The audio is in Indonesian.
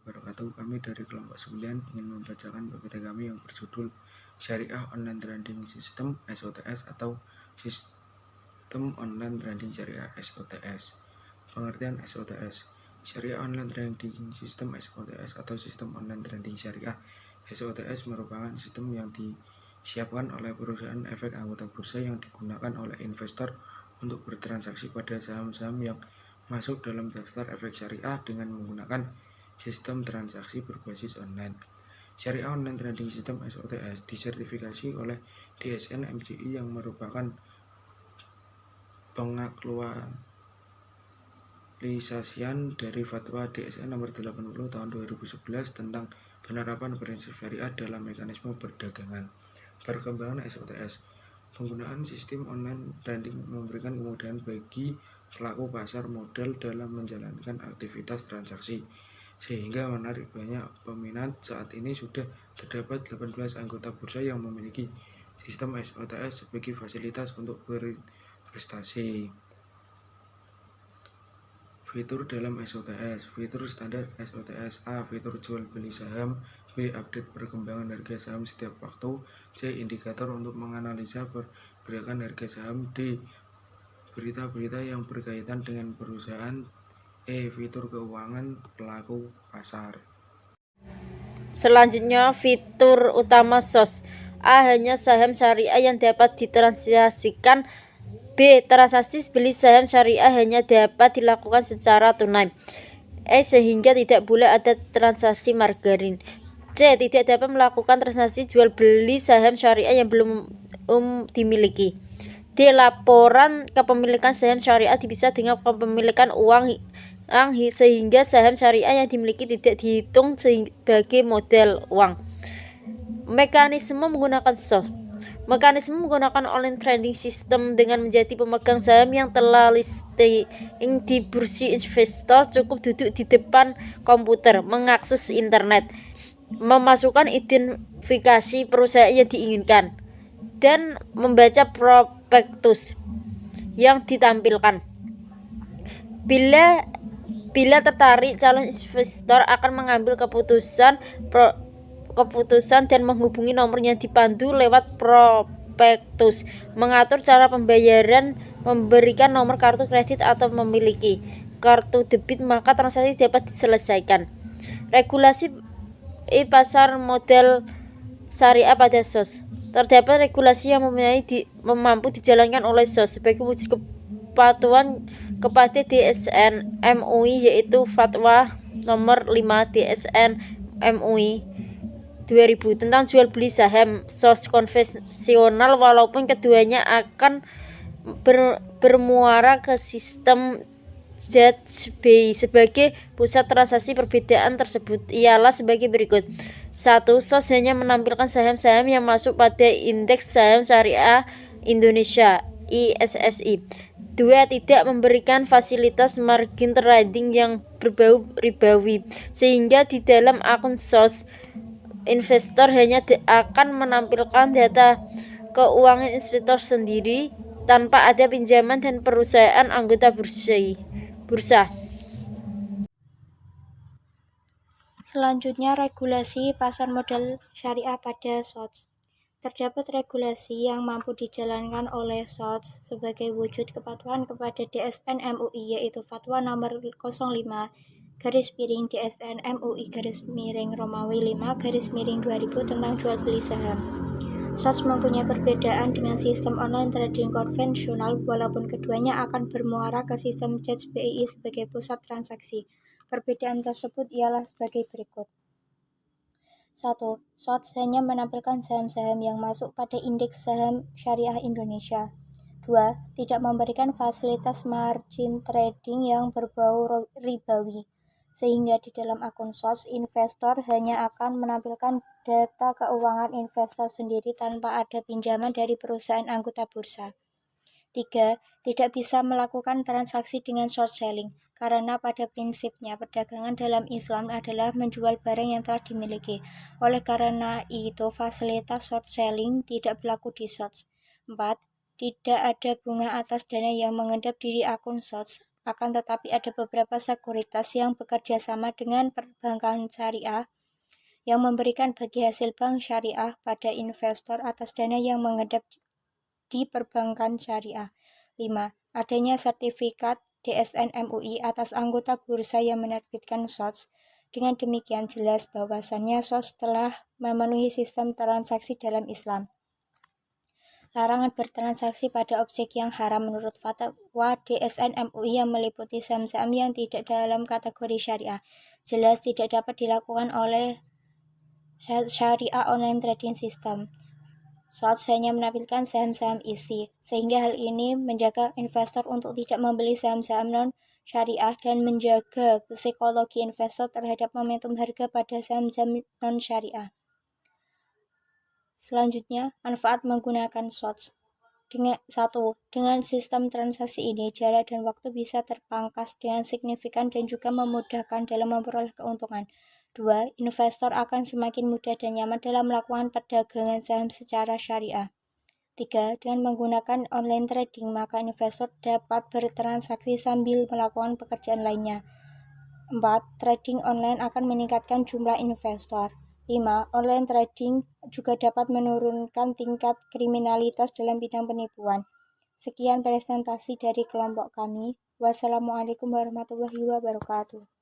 wabarakatuh. Kami dari kelompok 9 ingin membacakan PPT kami yang berjudul Syariah Online Trading System (SOTS) atau Sistem Online Trading Syariah (SOTS). Pengertian SOTS. Syariah Online Trading System (SOTS) atau Sistem Online Trading Syariah (SOTS) merupakan sistem yang disiapkan oleh perusahaan efek anggota bursa yang digunakan oleh investor untuk bertransaksi pada saham-saham yang masuk dalam daftar efek syariah dengan menggunakan sistem transaksi berbasis online. Syariah Online Trading System (SOTS) disertifikasi oleh DSN MCI yang merupakan pengaktualisasian dari Fatwa DSN nomor 80 tahun 2011 tentang penerapan prinsip syariah dalam mekanisme perdagangan. Perkembangan SOTS. Penggunaan sistem online trading memberikan kemudahan bagi pelaku pasar modal dalam menjalankan aktivitas transaksi, sehingga menarik banyak peminat. Saat ini sudah terdapat 18 anggota bursa yang memiliki sistem SOTS sebagai fasilitas untuk berinvestasi. Fitur dalam SOTS. Fitur standar SOTS. A. Fitur jual beli saham. B. Update perkembangan harga saham setiap waktu. C. Indikator untuk menganalisa pergerakan harga saham. D. Berita-berita yang berkaitan dengan perusahaan. E. Fitur keuangan pelaku pasar. Selanjutnya, fitur utama SOS. A. Hanya saham syariah yang dapat ditransaksikan. B. Transaksi beli saham syariah hanya dapat dilakukan secara tunai. E. Sehingga tidak boleh ada transaksi margin. C. Tidak dapat melakukan transaksi jual beli saham syariah yang belum dimiliki. D. Laporan kepemilikan saham syariah dipisah dengan kepemilikan uang sehingga saham syariah yang dimiliki tidak dihitung sebagai modal uang. Mekanisme menggunakan SOS. Mekanisme menggunakan online trading system dengan menjadi pemegang saham yang telah listing di bursa. Investor cukup duduk di depan komputer, mengakses internet, memasukkan identifikasi perusahaan yang diinginkan, dan membaca prospektus yang ditampilkan. Bila tertarik, calon investor akan mengambil keputusan dan menghubungi nomor yang dipandu lewat prospektus, mengatur cara pembayaran, memberikan nomor kartu kredit atau memiliki kartu debit, maka transaksi dapat diselesaikan. Regulasi pasar modal syariah pada SOS. Terdapat regulasi yang mampu dijalankan oleh SOS sebagai wujud kepatuhan kepada DSN MUI, yaitu Fatwa nomor 5 DSN MUI 2000 tentang jual beli saham SOS konvensional, walaupun keduanya akan bermuara ke sistem ZBI sebagai pusat transaksi. Perbedaan tersebut ialah sebagai berikut. 1. SOS hanya menampilkan saham-saham yang masuk pada indeks saham syariah Indonesia ISSI. 2. Tidak memberikan fasilitas margin trading yang berbau ribawi, sehingga di dalam akun SOS investor hanya akan menampilkan data keuangan investor sendiri tanpa ada pinjaman dan perusahaan anggota bursa. Selanjutnya, regulasi pasar modal syariah pada SOTS. Terdapat regulasi yang mampu dijalankan oleh SOTS sebagai wujud kepatuhan kepada DSN MUI, yaitu Fatwa nomor 05 DSN MUI Romawi 5 2000 tentang jual beli saham. SOTS mempunyai perbedaan dengan sistem online trading konvensional, walaupun keduanya akan bermuara ke sistem ZBI sebagai pusat transaksi. Perbedaan tersebut ialah sebagai berikut. 1. SOTS hanya menampilkan saham-saham yang masuk pada indeks saham syariah Indonesia. 2. Tidak memberikan fasilitas margin trading yang berbau ribawi, sehingga di dalam akun SOTS investor hanya akan menampilkan data keuangan investor sendiri tanpa ada pinjaman dari perusahaan anggota bursa. 3. Tidak bisa melakukan transaksi dengan short selling, karena pada prinsipnya perdagangan dalam Islam adalah menjual barang yang telah dimiliki. Oleh karena itu, fasilitas short selling tidak berlaku di SOTS. 4. Tidak ada bunga atas dana yang mengendap di akun SOTS Akan tetapi ada beberapa sekuritas yang bekerja sama dengan perbankan syariah yang memberikan bagi hasil bank syariah pada investor atas dana yang mengendap di perbankan syariah. 5. Adanya sertifikat DSN MUI atas anggota bursa yang menerbitkan SOTS. Dengan demikian jelas bahwasannya SOTS telah memenuhi sistem transaksi dalam Islam. Larangan bertransaksi pada objek yang haram menurut fatwa DSN MUI yang meliputi saham-saham yang tidak dalam kategori syariah jelas tidak dapat dilakukan oleh syariah online trading system. SOTS hanya menampilkan saham-saham isi, sehingga hal ini menjaga investor untuk tidak membeli saham-saham non-syariah dan menjaga psikologi investor terhadap momentum harga pada saham-saham non-syariah. Selanjutnya, manfaat menggunakan SOTS. Dengan sistem transaksi ini, jarak dan waktu bisa terpangkas dengan signifikan dan juga memudahkan dalam memperoleh keuntungan. 2. Investor akan semakin mudah dan nyaman dalam melakukan perdagangan saham secara syariah. 3. Dengan menggunakan online trading, maka investor dapat bertransaksi sambil melakukan pekerjaan lainnya. 4. Trading online akan meningkatkan jumlah investor. 5. Online trading juga dapat menurunkan tingkat kriminalitas dalam bidang penipuan. Sekian presentasi dari kelompok kami. Wassalamualaikum warahmatullahi wabarakatuh.